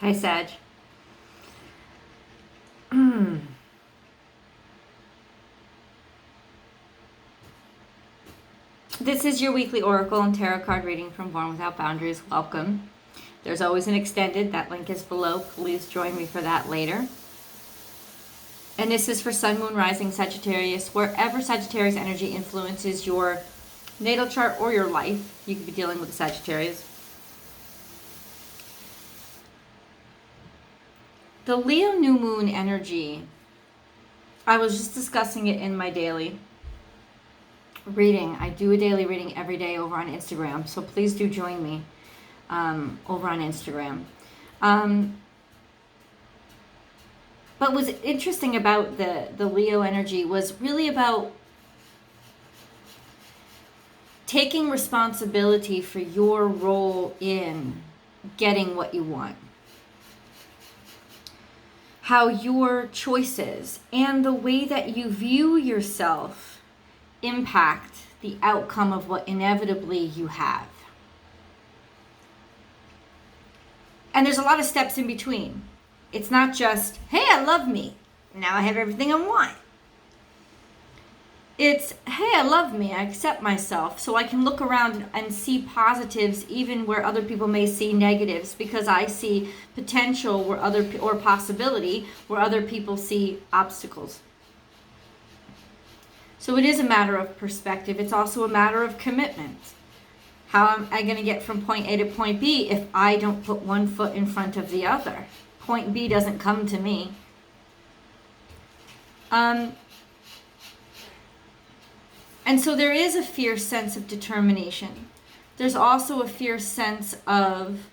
Hi, Sag. This is your weekly oracle and tarot card reading from Born Without Boundaries. Welcome. There's always an extended. That link is below. Please join me for that later. And this is for Sun, Moon, Rising, Sagittarius. Wherever Sagittarius energy influences your natal chart or your life, you could be dealing with a Sagittarius. The Leo new moon energy, I was just discussing it in my daily reading. I do a daily reading every day over on Instagram, so please do join me over on Instagram. But what's interesting about the Leo energy was really about taking responsibility for your role in getting what you want. How your choices and the way that you view yourself impact the outcome of what inevitably you have. And there's a lot of steps in between. It's not just, hey, I love me. Now I have everything I want. It's, hey, I love me. I accept myself. So I can look around and see positives even where other people may see negatives, because I see potential or possibility where other people see obstacles. So it is a matter of perspective. It's also a matter of commitment. How am I going to get from point A to point B if I don't put one foot in front of the other? Point B doesn't come to me. And so there is a fierce sense of determination. There's also a fierce sense of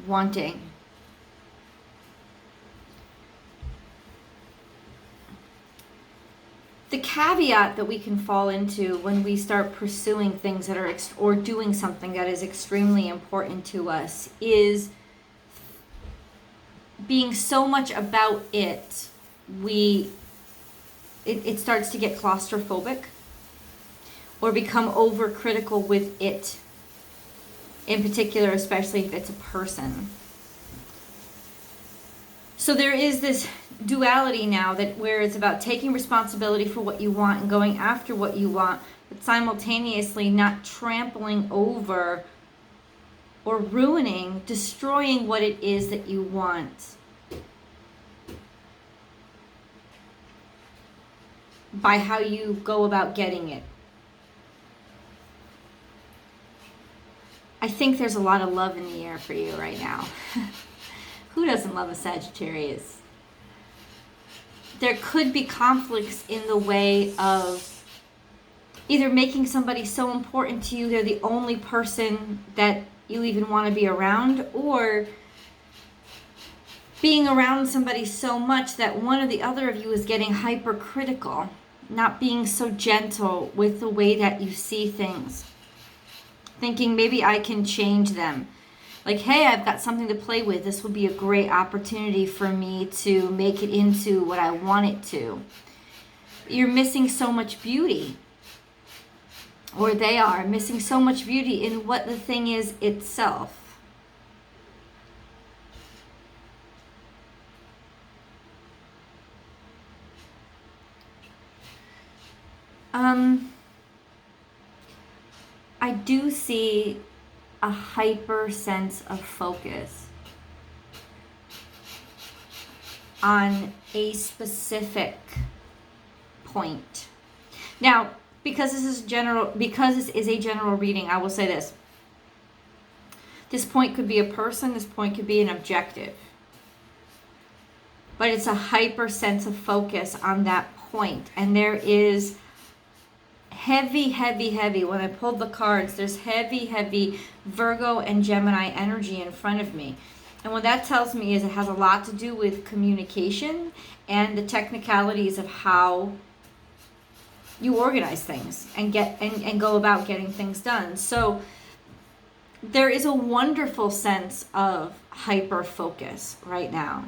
wanting. The caveat that we can fall into when we start pursuing things that are or doing something that is extremely important to us is being so much about it, it starts to get claustrophobic or become overcritical with it, in particular, especially if it's a person. So there is this duality now that where it's about taking responsibility for what you want and going after what you want, but simultaneously not trampling over or ruining, destroying what it is that you want by how you go about getting it. I think there's a lot of love in the air for you right now. Who doesn't love a Sagittarius? There could be conflicts in the way of either making somebody so important to you they're the only person that you even want to be around, or being around somebody so much that one or the other of you is getting hypercritical, not being so gentle with the way that you see things, thinking maybe I can change them. Like, hey, I've got something to play with. This will be a great opportunity for me to make it into what I want it to. You're missing so much beauty, or they are missing so much beauty in what the thing is itself. I do see a hyper sense of focus on a specific point. Now, because this is a general reading, I will say this. This point could be a person, this point could be an objective. But it's a hyper sense of focus on that point. And there is heavy, when I pulled the cards, there's heavy Virgo and Gemini energy in front of me. And what that tells me is it has a lot to do with communication and the technicalities of how you organize things and go about getting things done. So there is a wonderful sense of hyper focus right now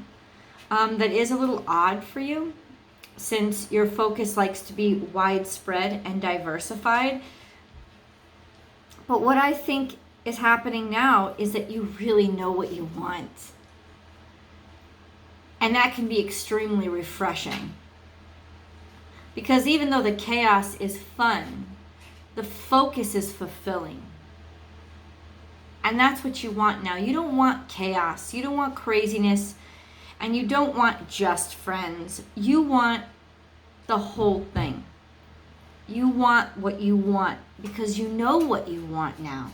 that is a little odd for you, since your focus likes to be widespread and diversified. But what I think is happening now is that you really know what you want. And that can be extremely refreshing. Because even though the chaos is fun, the focus is fulfilling. And that's what you want now. You don't want chaos. You don't want craziness. And you don't want just friends. You want the whole thing. You want what you want because you know what you want now.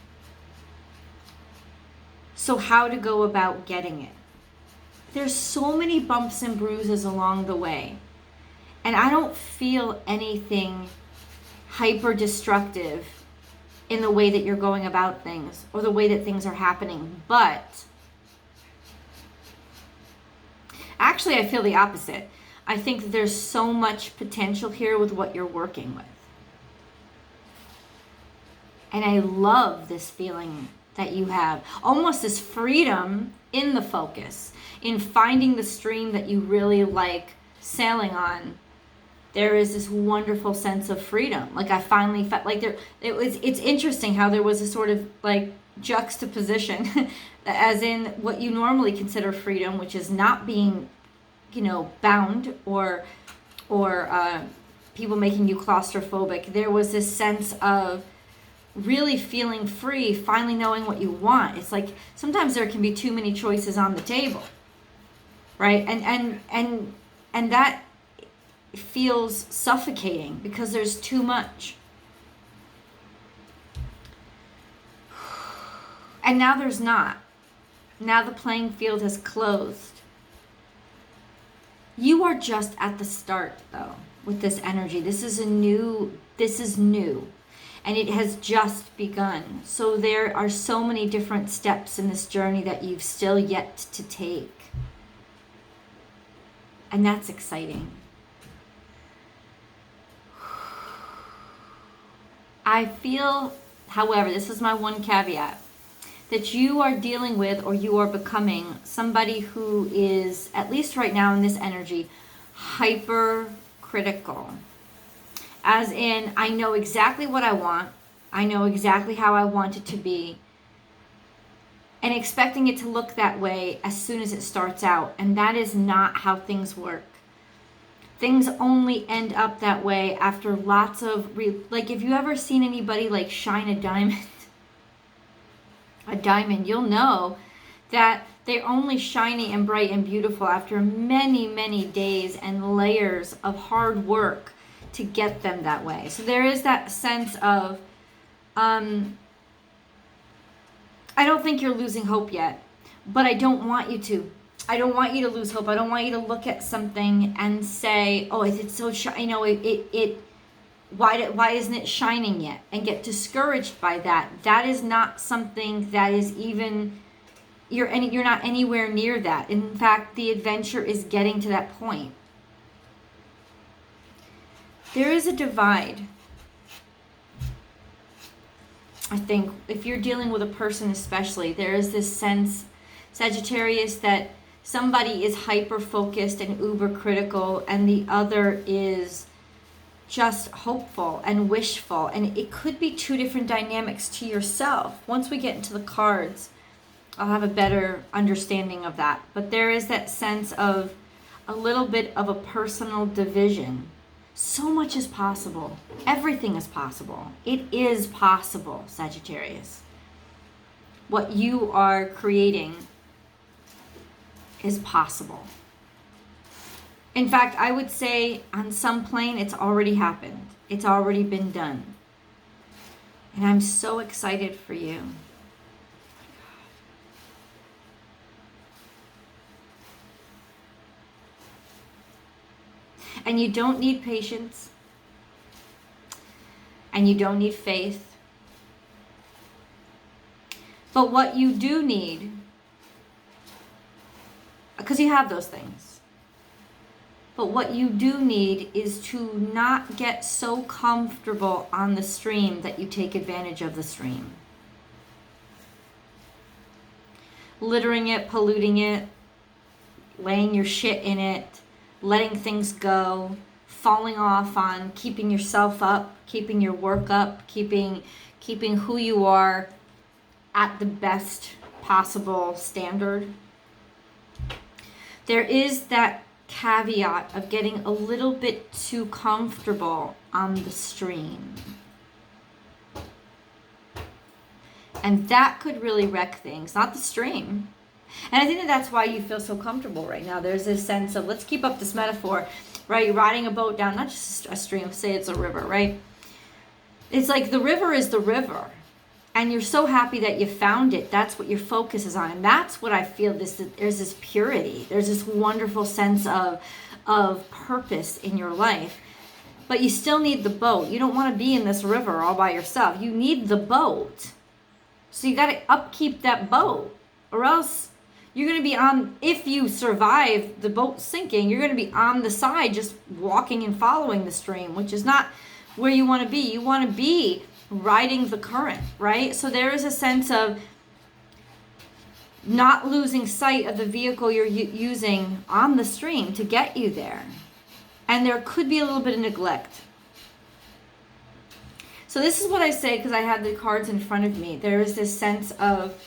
So how to go about getting it? There's so many bumps and bruises along the way. And I don't feel anything hyper destructive in the way that you're going about things or the way that things are happening. But actually, I feel the opposite. I think that there's so much potential here with what you're working with. And I love this feeling that you have, almost this freedom in the focus, in finding the stream that you really like sailing on. There is this wonderful sense of freedom. Like I finally felt like it's interesting how there was a sort of like juxtaposition as in what you normally consider freedom, which is not being, bound or people making you claustrophobic. There was this sense of really feeling free, finally knowing what you want. It's like sometimes there can be too many choices on the table, right? And that feels suffocating because there's too much. And now there's not. Now the playing field has closed. You are just at the start though with this energy. This is new. And it has just begun. So there are so many different steps in this journey that you've still yet to take. And that's exciting. I feel, however, this is my one caveat, that you are dealing with or you are becoming somebody who is, at least right now in this energy, hyper-critical. As in, I know exactly what I want. I know exactly how I want it to be. And expecting it to look that way as soon as it starts out. And that is not how things work. Things only end up that way after lots of, like if you ever seen anybody like shine a diamond, you'll know that they're only shiny and bright and beautiful after many, many days and layers of hard work to get them that way. So there is that sense of, I don't think you're losing hope yet, but I don't want you to. I don't want you to lose hope. I don't want you to look at something and say, oh, it's so shiny, why isn't it shining yet? And get discouraged by that. That is not something that is even, you're not anywhere near that. In fact, the adventure is getting to that point. There is a divide. I think if you're dealing with a person especially, there is this sense, Sagittarius, that somebody is hyper-focused and uber-critical and the other is just hopeful and wishful. And it could be two different dynamics to yourself. Once we get into the cards, I'll have a better understanding of that. But there is that sense of a little bit of a personal division. So much is possible. Everything is possible. It is possible, Sagittarius. What you are creating is possible. In fact, I would say on some plane, it's already happened. It's already been done. And I'm so excited for you. And you don't need patience. And you don't need faith. But what you do need, because you have those things, but what you do need is to not get so comfortable on the stream that you take advantage of the stream. Littering it, polluting it, laying your shit in it, letting things go, falling off on keeping yourself up, keeping your work up, keeping who you are at the best possible standard. There is that caveat of getting a little bit too comfortable on the stream. And that could really wreck things, not the stream. And I think that that's why you feel so comfortable right now. There's this sense of, let's keep up this metaphor, right? You're riding a boat down, not just a stream, say it's a river, right? It's like the river is the river. And you're so happy that you found it. That's what your focus is on. And that's what I feel, there's this purity. There's this wonderful sense of purpose in your life. But you still need the boat. You don't want to be in this river all by yourself. You need the boat. So you got to upkeep that boat. Or else you're going to be on, if you survive the boat sinking, you're going to be on the side just walking and following the stream, which is not where you want to be. You want to be riding the current, right? So there is a sense of not losing sight of the vehicle you're using on the stream to get you there. And there could be a little bit of neglect. So this is what I say because I had the cards in front of me. There is this sense of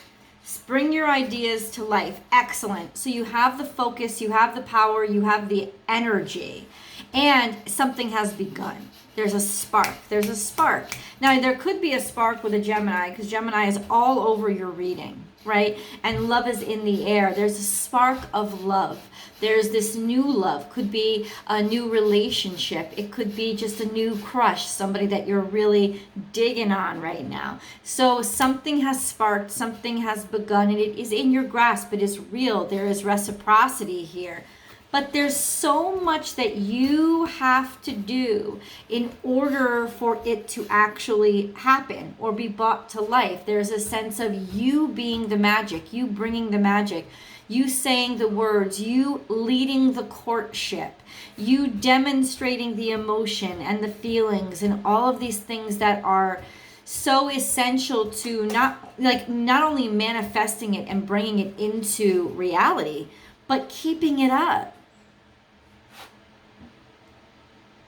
bring your ideas to life. Excellent. So you have the focus, you have the power, you have the energy, and something has begun. There's a spark. There's a spark. Now, there could be a spark with a Gemini because Gemini is all over your reading, right? And love is in the air. There's a spark of love. There's this new love. Could be a new relationship. It could be just a new crush, somebody that you're really digging on right now. So something has sparked, something has begun, and it is in your grasp. It is real. There is reciprocity here. But there's so much that you have to do in order for it to actually happen or be brought to life. There's a sense of you being the magic, you bringing the magic, you saying the words, you leading the courtship, you demonstrating the emotion and the feelings and all of these things that are so essential to not only manifesting it and bringing it into reality, but keeping it up.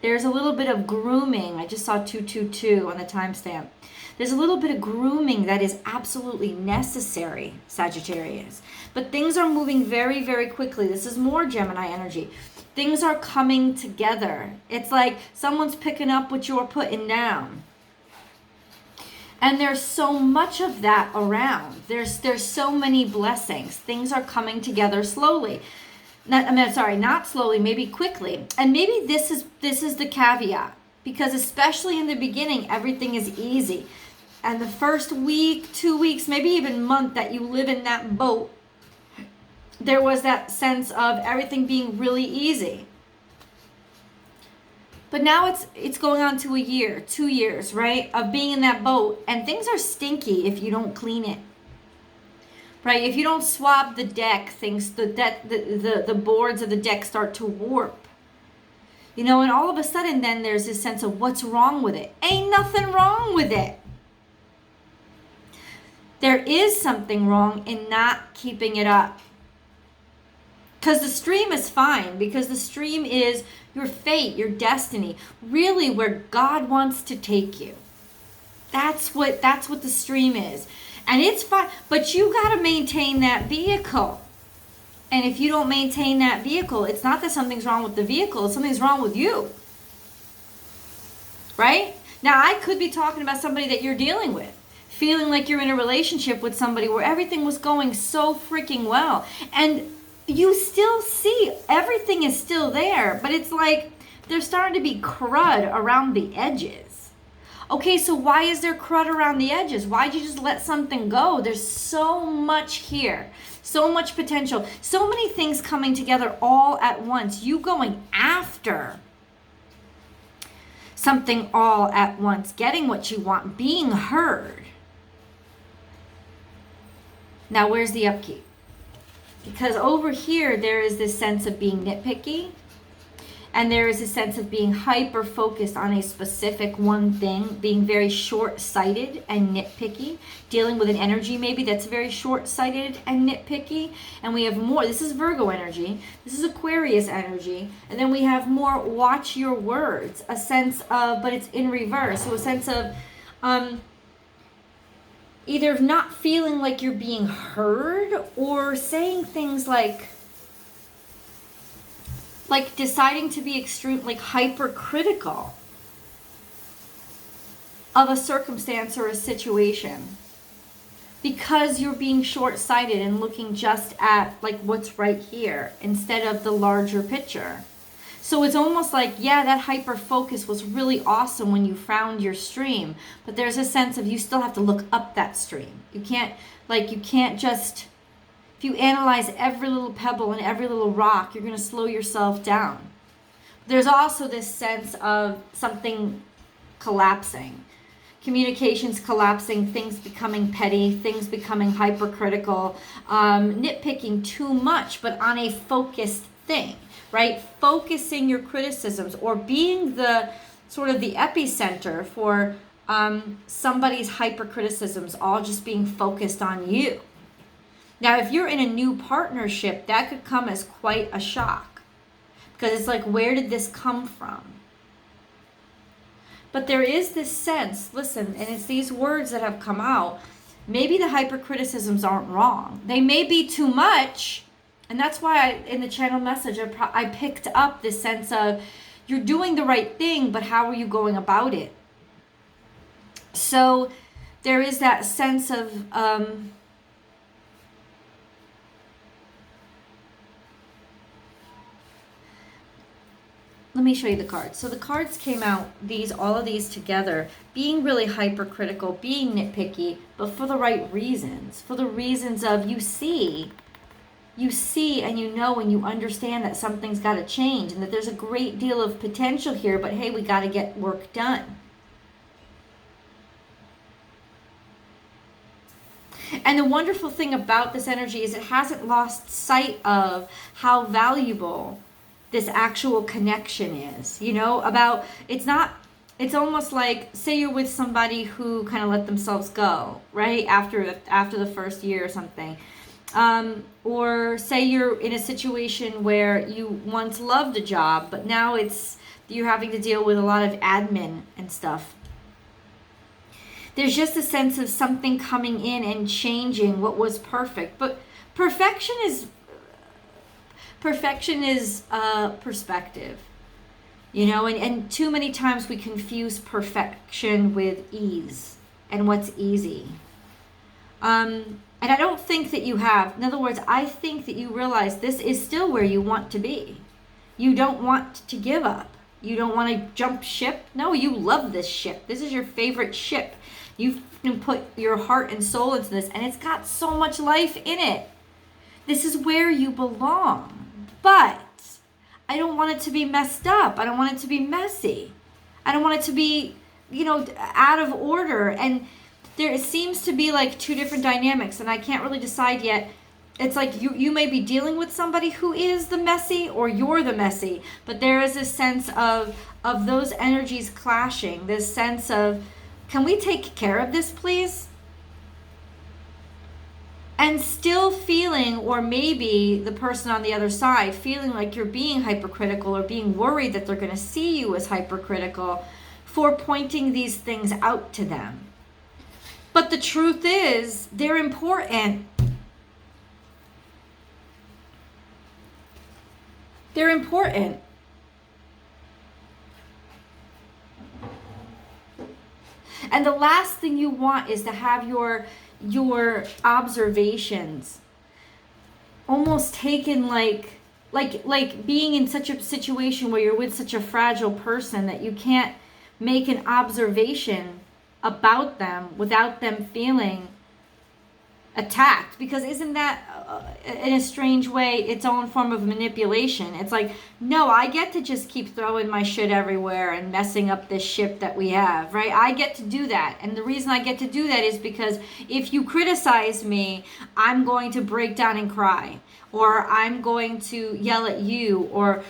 There's a little bit of grooming. I just saw 222 on the timestamp. There's a little bit of grooming that is absolutely necessary, Sagittarius. But things are moving very, very quickly. This is more Gemini energy. Things are coming together. It's like someone's picking up what you're putting down. And there's so much of that around. There's so many blessings. Things are coming together slowly. Not slowly, maybe quickly. And maybe this is the caveat, because especially in the beginning, everything is easy. And the first week, 2 weeks, maybe even month that you live in that boat, there was that sense of everything being really easy. But now it's going on to a year, 2 years, right, of being in that boat, and things are stinky if you don't clean it. Right, if you don't swab the deck, the boards of the deck start to warp. You know, and all of a sudden then there's this sense of what's wrong with it. Ain't nothing wrong with it. There is something wrong in not keeping it up. Because the stream is fine, because the stream is your fate, your destiny, really where God wants to take you. That's what the stream is. And it's fine, but you got to maintain that vehicle. And if you don't maintain that vehicle, it's not that something's wrong with the vehicle, something's wrong with you. Right? Now, I could be talking about somebody that you're dealing with, feeling like you're in a relationship with somebody where everything was going so freaking well. And you still see everything is still there, but it's like there's starting to be crud around the edges. Okay, so why is there crud around the edges? Why'd you just let something go? There's so much here, so much potential, so many things coming together all at once. You going after something all at once, getting what you want, being heard. Now, where's the upkeep? Because over here, there is this sense of being nitpicky. And there is a sense of being hyper-focused on a specific one thing, being very short-sighted and nitpicky, dealing with an energy maybe that's very short-sighted and nitpicky. And we have more, this is Virgo energy, this is Aquarius energy, and then we have more watch your words, a sense of, but it's in reverse, so a sense of, either not feeling like you're being heard, or saying things like deciding to be extreme, like hypercritical of a circumstance or a situation because you're being short-sighted and looking just at like what's right here instead of the larger picture. So it's almost like, yeah, that hyper focus was really awesome when you found your stream, but there's a sense of you still have to look up that stream. You can't just, if you analyze every little pebble and every little rock, you're going to slow yourself down. There's also this sense of something collapsing. Communications collapsing, things becoming petty, things becoming hypercritical, nitpicking too much, but on a focused thing, right? Focusing your criticisms or being the sort of the epicenter for somebody's hypercriticisms, all just being focused on you. Now, if you're in a new partnership, that could come as quite a shock because it's like, where did this come from? But there is this sense, listen, and it's these words that have come out. Maybe the hypercriticisms aren't wrong. They may be too much. And that's why in the channel message, I picked up this sense of you're doing the right thing, but how are you going about it? So there is that sense of, let me show you the cards. So the cards came out, all of these together, being really hypercritical, being nitpicky, but for the right reasons. For the reasons of you see and you know and you understand that something's got to change and that there's a great deal of potential here, but hey, we got to get work done. And the wonderful thing about this energy is it hasn't lost sight of how valuable this actual connection is, it's almost like, say you're with somebody who kind of let themselves go, right? After the first year or something. Or say you're in a situation where you once loved a job, but now you're having to deal with a lot of admin and stuff. There's just a sense of something coming in and changing what was perfect. But perfection is perspective, and too many times we confuse perfection with ease and what's easy. And I don't think that you have. In other words, I think that you realize this is still where you want to be. You don't want to give up. You don't want to jump ship. No, you love this ship. This is your favorite ship. You can put your heart and soul into this, and it's got so much life in it. This is where you belong. But I don't want it to be messed up. I don't want it to be messy. I don't want it to be, out of order. And there seems to be like two different dynamics, and I can't really decide yet. It's like you may be dealing with somebody who is the messy, or you're the messy. But there is a sense of those energies clashing. This sense of, can we take care of this, please? And still feeling, or maybe the person on the other side feeling like you're being hypercritical or being worried that they're going to see you as hypercritical for pointing these things out to them. But the truth is, they're important. They're important. And the last thing you want is to have your observations almost taken like being in such a situation where you're with such a fragile person that you can't make an observation about them without them feeling attacked. Because isn't that in a strange way its own form of manipulation? It's like, no, I get to just keep throwing my shit everywhere and messing up this ship that we have, right? I get to do that. And the reason I get to do that is because if you criticize me, I'm going to break down and cry, or I'm going to yell at you, or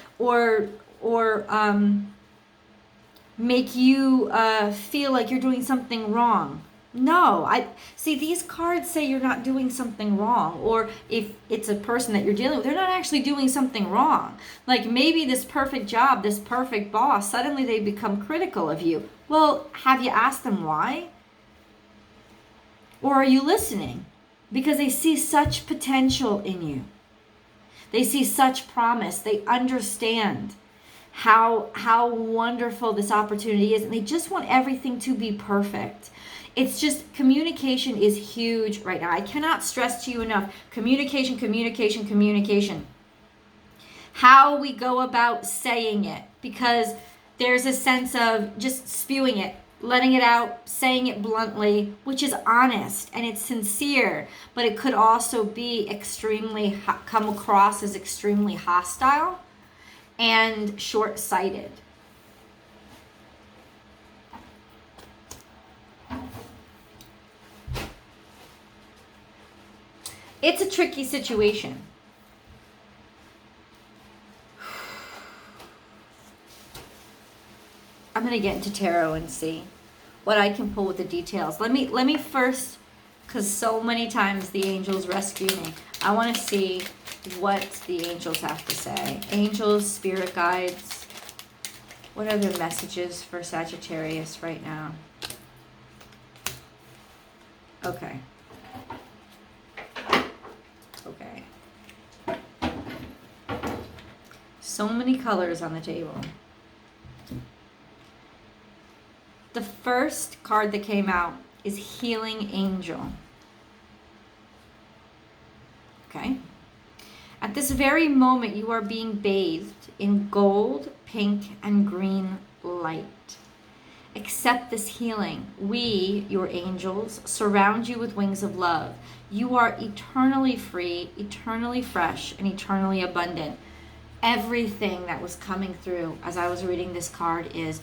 make you feel like you're doing something wrong. No, I see these cards say you're not doing something wrong, or if it's a person that you're dealing with, they're not actually doing something wrong. Like maybe this perfect job, this perfect boss, suddenly they become critical of you. Well, have you asked them why? Or are you listening? Because they see such potential in you. They see such promise. They understand how wonderful this opportunity is, and they just want everything to be perfect. It's just, communication is huge right now. I cannot stress to you enough. Communication, communication, communication. How we go about saying it, because there's a sense of just spewing it, letting it out, saying it bluntly, which is honest and it's sincere, but it could also be come across as extremely hostile and short-sighted. It's a tricky situation. I'm going to get into tarot and see what I can pull with the details. Let me first, because so many times the angels rescue me. I want to see what the angels have to say. Angels, spirit guides. What are their messages for Sagittarius right now? Okay. Okay. So many colors on the table. The first card that came out is Healing Angel. Okay? At this very moment, you are being bathed in gold, pink, and green light. Accept this healing. We, your angels, surround you with wings of love. You are eternally free, eternally fresh, and eternally abundant. Everything that was coming through as I was reading this card is,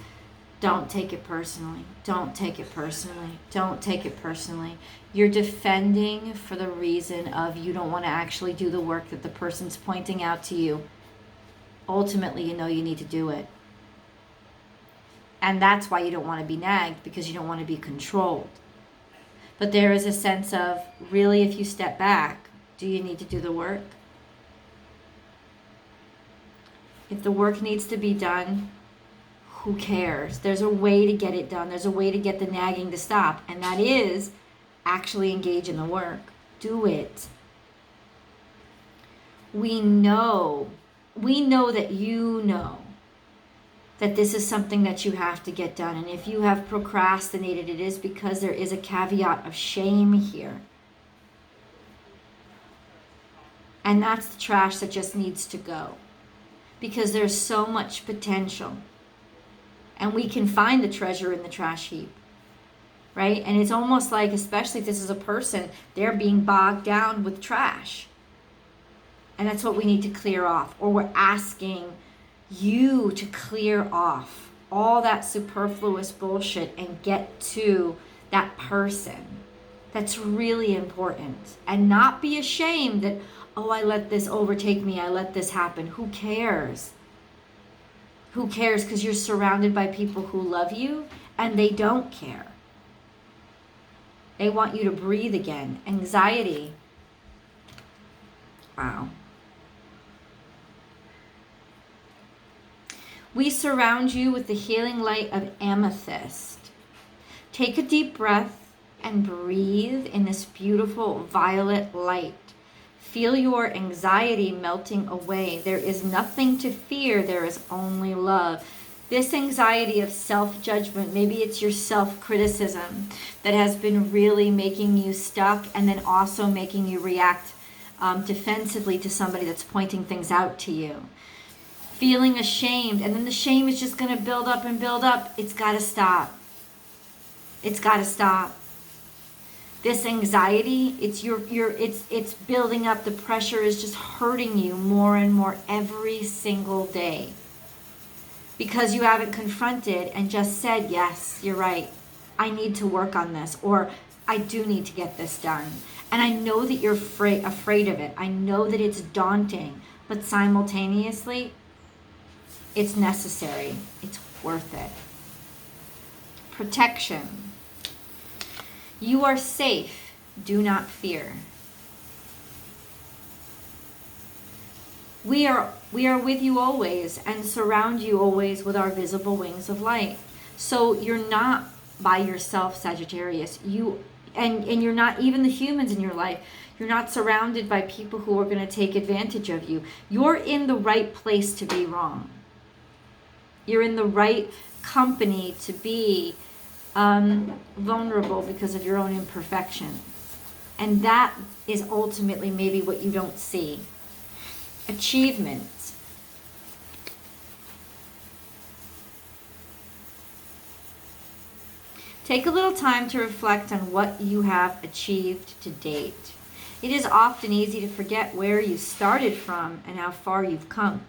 don't take it personally. Don't take it personally. Don't take it personally. You're defending for the reason of you don't want to actually do the work that the person's pointing out to you. Ultimately, you know you need to do it. And that's why you don't want to be nagged, because you don't want to be controlled. But there is a sense of, really, if you step back, do you need to do the work? If the work needs to be done, who cares? There's a way to get it done. There's a way to get the nagging to stop. And that is actually engage in the work. Do it. We know that you know that this is something that you have to get done. And if you have procrastinated, it is because there is a caveat of shame here. And that's the trash that just needs to go. Because there's so much potential. And we can find the treasure in the trash heap, right? And it's almost like, especially if this is a person, they're being bogged down with trash. And that's what we need to clear off. Or we're asking you to clear off all that superfluous bullshit and get to that person. That's really important. And not be ashamed that, oh, I let this overtake me. I let this happen. Who cares? Who cares? Because you're surrounded by people who love you and they don't care. They want you to breathe again. Anxiety. Wow. We surround you with the healing light of amethyst. Take a deep breath and breathe in this beautiful violet light. Feel your anxiety melting away. There is nothing to fear. There is only love. This anxiety of self-judgment, maybe it's your self-criticism that has been really making you stuck, and then also making you react defensively to somebody that's pointing things out to you. Feeling ashamed, and then the shame is just going to build up and build up. It's got to stop. It's got to stop. This anxiety, it's building up. The pressure is just hurting you more and more every single day. Because you haven't confronted and just said, yes, you're right. I need to work on this, or I do need to get this done. And I know that you're afraid of it. I know that it's daunting, but simultaneously, it's necessary. It's worth it. Protection. You are safe. Do not fear. We are with you always and surround you always with our visible wings of light. So you're not by yourself, Sagittarius. and you're not, even the humans in your life, you're not surrounded by people who are going to take advantage of you. You're in the right place to be wrong. You're in the right company to be vulnerable because of your own imperfections. And that is ultimately maybe what you don't see. Achievements. Take a little time to reflect on what you have achieved to date. It is often easy to forget where you started from and how far you've come.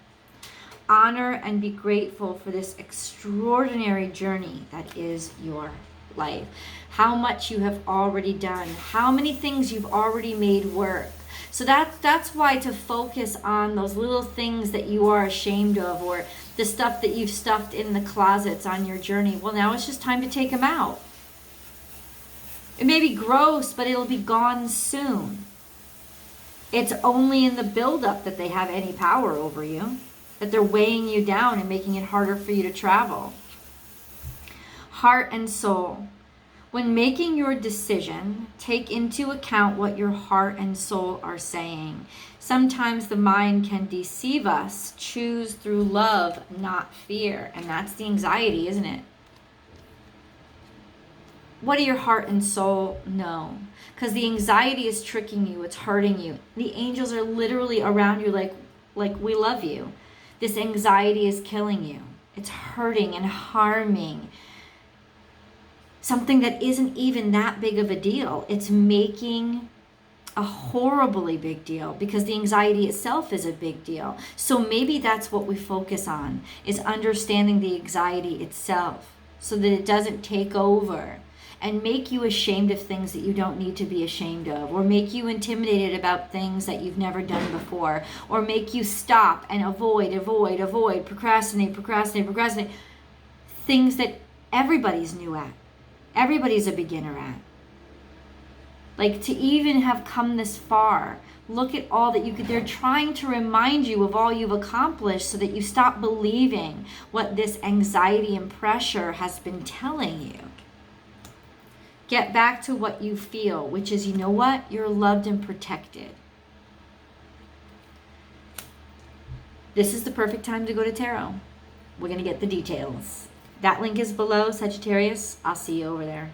Honor and be grateful for this extraordinary journey that is your life. How much you have already done, how many things you've already made work. So that's why to focus on those little things that you are ashamed of, or the stuff that you've stuffed in the closets on your journey. Well, now it's just time to take them out. It may be gross, but it'll be gone soon. It's only in the buildup that they have any power over you, that they're weighing you down and making it harder for you to travel. Heart and soul. When making your decision, take into account what your heart and soul are saying. Sometimes the mind can deceive us. Choose through love, not fear. And that's the anxiety, isn't it? What do your heart and soul know? Because the anxiety is tricking you. It's hurting you. The angels are literally around you like we love you. This anxiety is killing you. It's hurting and harming. Something that isn't even that big of a deal. It's making a horribly big deal because the anxiety itself is a big deal. So maybe that's what we focus on, is understanding the anxiety itself so that it doesn't take over and make you ashamed of things that you don't need to be ashamed of, or make you intimidated about things that you've never done before, or make you stop and avoid, procrastinate, things that everybody's new at. Everybody's a beginner at. Like, to even have come this far, look at all that you could. They're trying to remind you of all you've accomplished so that you stop believing what this anxiety and pressure has been telling you. Get back to what you feel, which is, you know what? You're loved and protected. This is the perfect time to go to tarot. We're going to get the details. That link is below, Sagittarius. I'll see you over there.